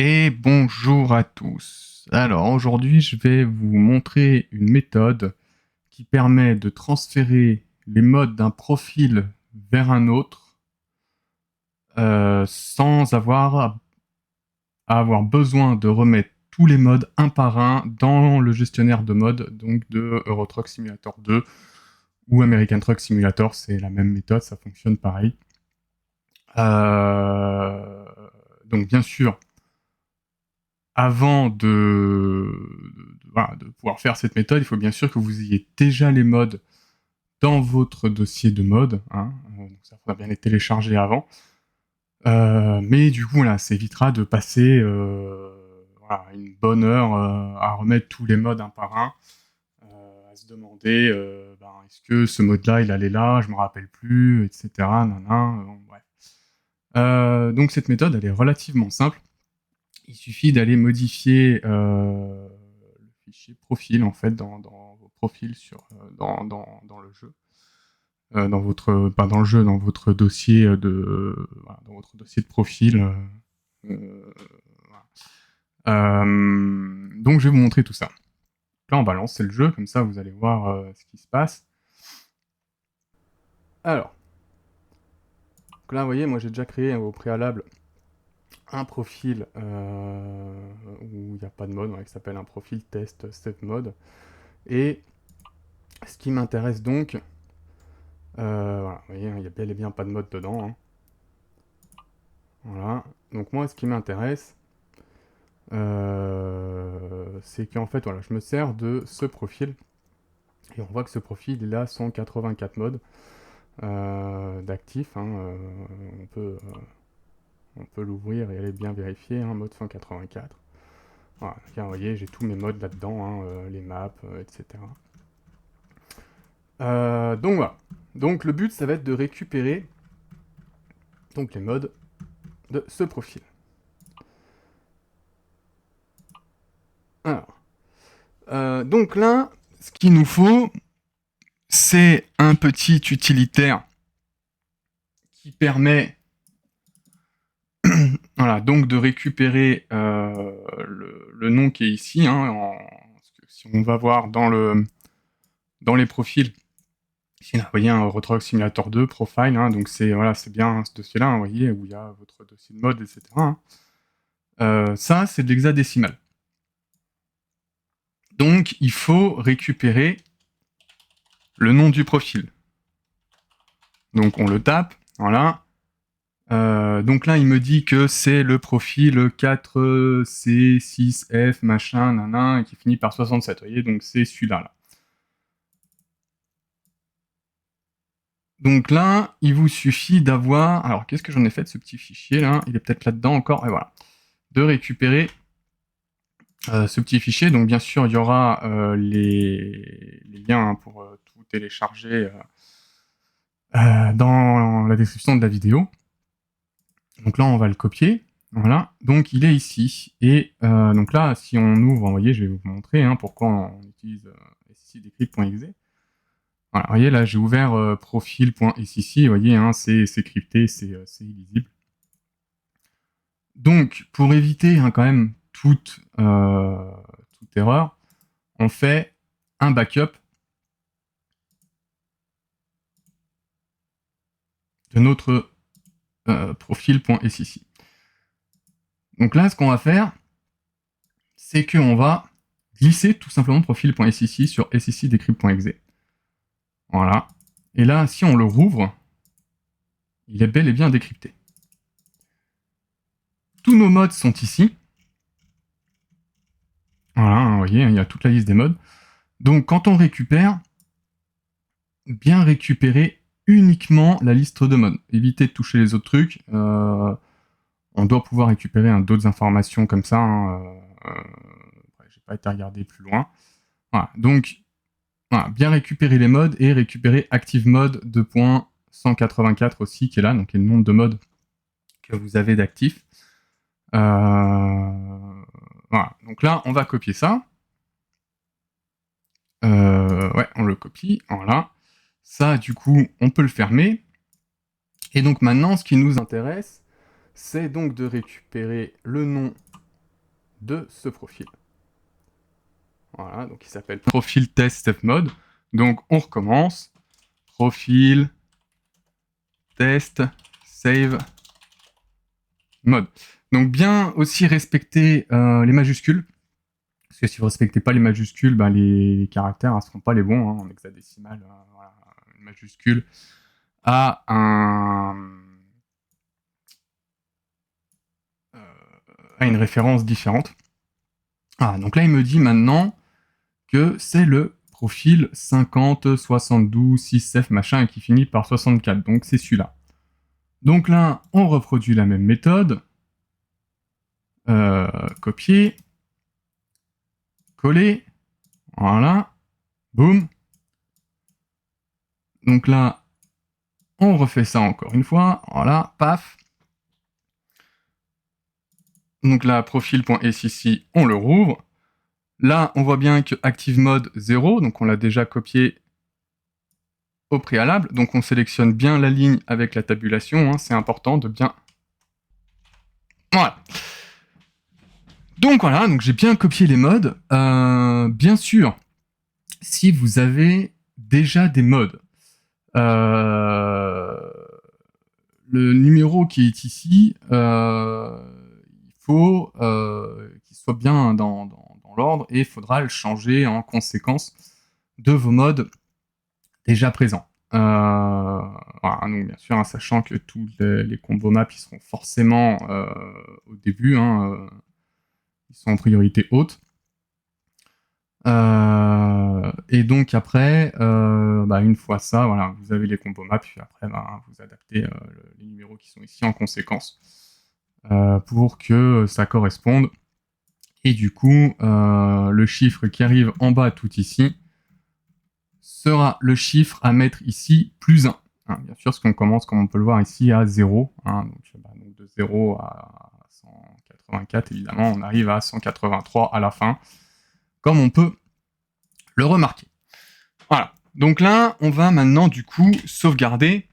Et bonjour à tous. Alors aujourd'hui, je vais vous montrer une méthode qui permet de transférer les modes d'un profil vers un autre sans avoir besoin de remettre tous les modes un par un dans le gestionnaire de modes, donc de Euro Truck Simulator 2 ou American Truck Simulator, c'est la même méthode, ça fonctionne pareil. Donc bien sûr, avant de pouvoir faire cette méthode, il faut bien sûr que vous ayez déjà les modes dans votre dossier de mode. Donc ça faudra bien les télécharger avant. Mais du coup, là, ça évitera de passer une bonne heure à remettre tous les modes un par un, à se demander est-ce que ce mode-là, il allait là, je me rappelle plus, etc. Bref. Donc cette méthode, elle est relativement simple. Il suffit d'aller modifier le fichier profil en fait dans vos profils dans le jeu, dans votre dossier dans votre dossier de profil. Donc je vais vous montrer tout ça. Là on va lancer le jeu, comme ça vous allez voir ce qui se passe. Alors, donc là vous voyez, moi j'ai déjà créé au préalable un profil où il n'y a pas de mode, qui s'appelle un profil test save mode. Et ce qui m'intéresse donc, voilà, vous voyez, il n'y a bel et bien pas de mode dedans. Voilà. Donc moi, ce qui m'intéresse, c'est qu'en fait, voilà, je me sers de ce profil. Et on voit que ce profil, il a 184 modes d'actifs. On peut l'ouvrir et aller bien vérifier, mode 184. Voilà, vous voyez, j'ai tous mes modes là-dedans, les maps, etc. Donc voilà. Donc le but, ça va être de récupérer donc les modes de ce profil. Alors, donc là, ce qu'il nous faut, c'est un petit utilitaire qui permet voilà, donc de récupérer le nom qui est ici. Si on va voir dans les profils, ici, là, vous voyez un Euro Truck Simulator 2 profile, donc c'est bien ce dossier-là, vous voyez, où il y a votre dossier de mode, etc. Ça, c'est de l'hexadécimal. Donc, il faut récupérer le nom du profil. Donc, on le tape, voilà. Donc là, il me dit que c'est le profil 4C6F machin, nanan, et qui finit par 67. Vous voyez, donc c'est celui-là. Là. Donc là, il vous suffit d'avoir... Alors, qu'est-ce que j'en ai fait de ce petit fichier là? Il est peut-être là-dedans encore, et voilà. De récupérer ce petit fichier. Donc bien sûr, il y aura les liens pour tout télécharger dans la description de la vidéo. Donc là, on va le copier. Voilà, donc il est ici. Et donc là, si on ouvre, vous voyez, je vais vous montrer pourquoi on utilise sccdecrypt.exe. Voilà, vous voyez, là, j'ai ouvert profil.scc, vous voyez, c'est crypté, c'est illisible. Donc, pour éviter quand même toute erreur, on fait un backup de notre profil.scc. Donc là, ce qu'on va faire, c'est qu'on va glisser tout simplement profil.scc sur sccdecrypt.exe. Voilà. Et là, si on le rouvre, il est bel et bien décrypté. Tous nos modes sont ici. Voilà, vous voyez, il y a toute la liste des modes. Donc, quand on récupère, bien récupérer uniquement la liste de modes. Évitez de toucher les autres trucs. On doit pouvoir récupérer d'autres informations comme ça. J'ai pas été regarder plus loin. Voilà, donc, voilà, bien récupérer les modes et récupérer active mode 2.184 aussi, qui est là, donc qui est le nombre de modes que vous avez d'actifs. Voilà, donc là, on va copier ça. Ouais, on le copie, voilà. Ça, du coup, on peut le fermer. Et donc maintenant, ce qui nous intéresse, c'est donc de récupérer le nom de ce profil. Voilà, donc il s'appelle profil test step mode. Donc on recommence. Profil test save mode. Donc bien aussi respecter les majuscules. Parce que si vous ne respectez pas les majuscules, ben, les caractères ne seront pas les bons. En hexadécimal, voilà, une majuscule a une référence différente. Ah, donc là, il me dit maintenant que c'est le profil 50, 72, 6F, machin, et qui finit par 64. Donc c'est celui-là. Donc là, on reproduit la même méthode. Copier. Coller. Voilà. Boum. Donc là, on refait ça encore une fois. Voilà. Paf. Donc là, profil.sec, on le rouvre. Là, on voit bien que active mode 0, donc on l'a déjà copié au préalable. Donc on sélectionne bien la ligne avec la tabulation, hein, c'est important de bien... Voilà. Donc voilà, donc j'ai bien copié les modes. Bien sûr, si vous avez déjà des modes, le numéro qui est ici, il faut qu'il soit bien dans l'ordre et il faudra le changer en conséquence de vos modes déjà présents. Voilà, donc bien sûr, hein, sachant que tous les combos maps ils seront forcément au début, hein, ils sont en priorité haute. Et donc après, une fois ça, voilà, vous avez les combos maps, puis après, vous adaptez les numéros qui sont ici en conséquence pour que ça corresponde. Et du coup, le chiffre qui arrive en bas tout ici sera le chiffre à mettre ici plus 1. Hein, bien sûr, parce qu'on commence, comme on peut le voir ici, à 0. Hein, donc de 0 à 184, évidemment, on arrive à 183 à la fin, comme on peut le remarquer. Voilà. Donc là, on va maintenant, du coup, sauvegarder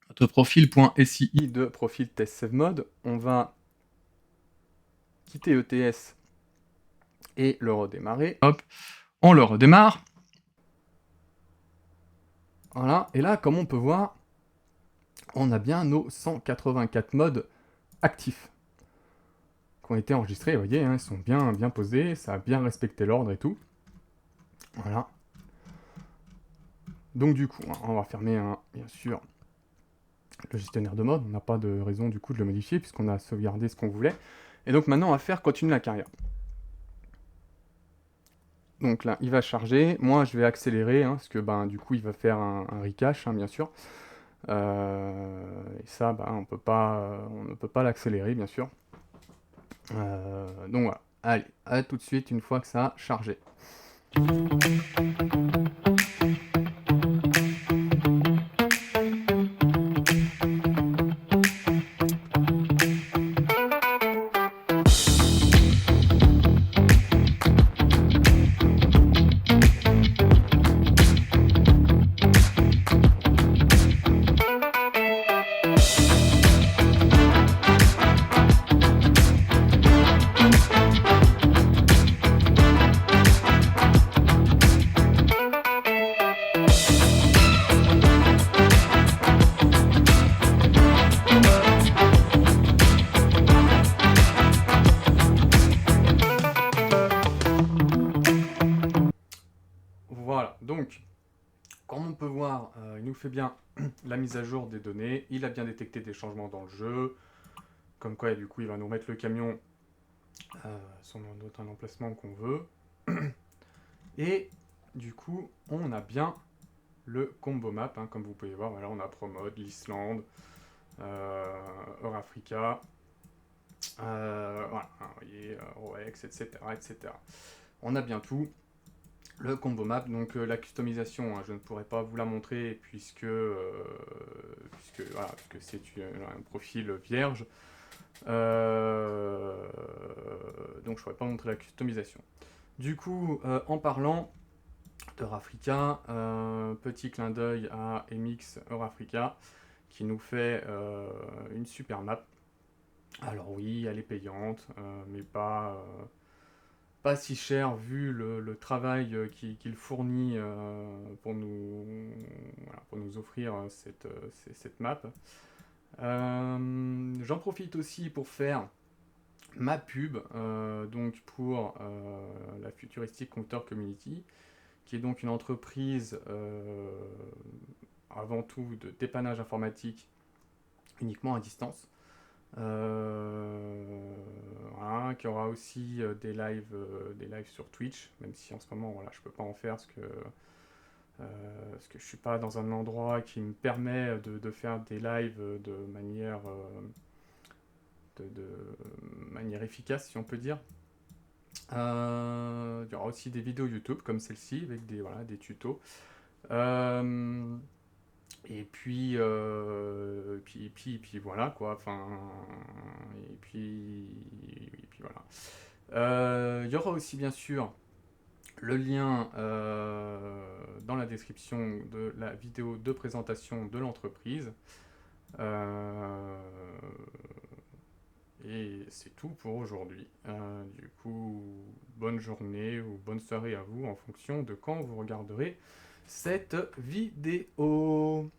notre profil.si de profil test save mode. On va quitter ETS et le redémarrer. Hop, on le redémarre. Voilà, et là, comme on peut voir, on a bien nos 184 modes actifs qui ont été enregistrés. Vous voyez, hein, ils sont bien posés, ça a bien respecté l'ordre et tout. Voilà. Donc du coup, on va fermer, bien sûr, le gestionnaire de mode. On n'a pas de raison du coup de le modifier puisqu'on a sauvegardé ce qu'on voulait. Et donc maintenant, on va faire continuer la carrière. Donc là, il va charger. Moi, je vais accélérer, hein, parce que du coup, il va faire un recache, hein, bien sûr. Et ça, on ne peut pas l'accélérer, bien sûr. Donc voilà. Allez, à tout de suite, une fois que ça a chargé. Voilà, donc, comme on peut voir, il nous fait bien la mise à jour des données, il a bien détecté des changements dans le jeu, comme quoi, du coup, il va nous mettre le camion sur notre emplacement qu'on veut. Et du coup, on a bien le combo map, hein, comme vous pouvez voir, voilà, on a Promode, l'Islande, Eurafrica, voilà, hein, vous voyez, Roex, etc., etc. On a bien tout. Le combo map, donc la customisation, hein, je ne pourrais pas vous la montrer puisque c'est un profil vierge. Donc je ne pourrais pas montrer la customisation. Du coup, en parlant d'Eurafrica, petit clin d'œil à MX Eurafrica qui nous fait une super map. Alors oui, elle est payante, mais pas si chère vu le travail qu'il fournit voilà, pour nous offrir cette map. J'en profite aussi pour faire ma pub donc pour la Futuristic Computer Community, qui est donc une entreprise avant tout de dépannage informatique uniquement à distance. Voilà, qui aura aussi des lives sur Twitch, même si en ce moment voilà, je peux pas en faire parce que je suis pas dans un endroit qui me permet de faire des lives de manière efficace, si on peut dire. Il y aura aussi des vidéos YouTube comme celle-ci avec des tutos. Euh, et puis voilà quoi. Enfin, et puis voilà. Il y aura aussi bien sûr le lien dans la description de la vidéo de présentation de l'entreprise. Euh, et c'est tout pour aujourd'hui. Du coup, bonne journée ou bonne soirée à vous en fonction de quand vous regarderez cette vidéo.